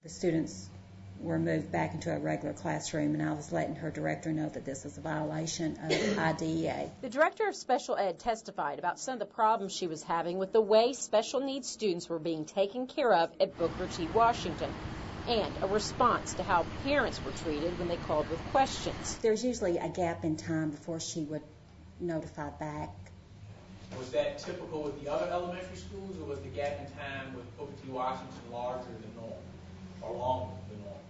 The students were moved back into a regular classroom, and I was letting her director know that this was a violation of IDEA. The director of special ed testified about some of the problems she was having with the way special needs students were being taken care of at Booker T. Washington, and a response to how parents were treated when they called with questions. There's usually a gap in time before she would notify back. Was that typical with the other elementary schools, or was the gap in time with Booker T. Washington larger than normal, or longer than normal?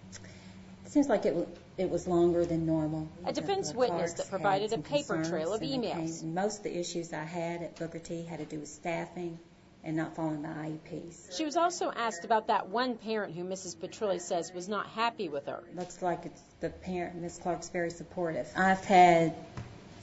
It seems like it was longer than normal. A defense witness that provided a paper trail of emails. Most of the issues I had at Booker T had to do with staffing and not following the IEPs. She was also asked about that one parent who Mrs. Petrilli says was not happy with her. Looks like it's the parent. Ms. Clark's very supportive. I've had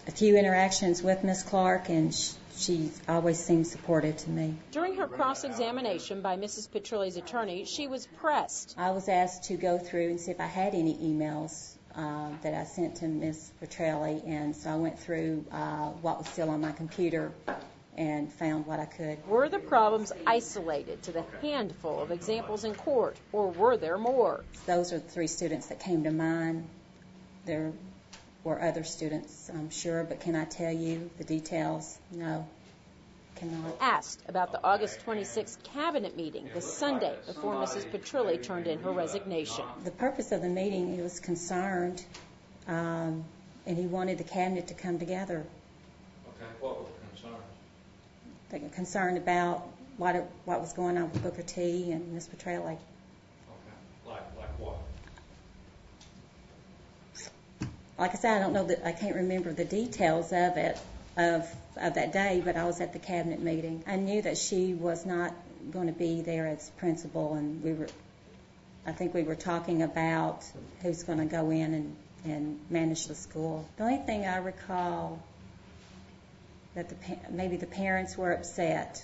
a few interactions with Ms. Clark, and she always seems supportive to me. During her cross-examination by Mrs. Petrilli's attorney, she was pressed. I was asked to go through and see if I had any emails that I sent to Ms. Petrilli, and so I went through what was still on my computer and found what I could. Were the problems isolated to the handful of examples in court, or were there more? Those are the 3 students that came to mind. There were other students, I'm sure, but can I tell you the details? No, cannot. Asked about the August 26th cabinet meeting, the Sunday before Mrs. Petrilli turned in her resignation. The purpose of the meeting, he was concerned, and he wanted the cabinet to come together. Okay, what were the concerns? Concerned about what was going on with Booker T. and Ms. Petrilli. Okay, like what? Like I said, I don't know that I can't remember the details of it of that day, but I was at the cabinet meeting. I knew that she was not going to be there as principal, and I think we were talking about who's going to go in and manage the school. The only thing I recall that maybe the parents were upset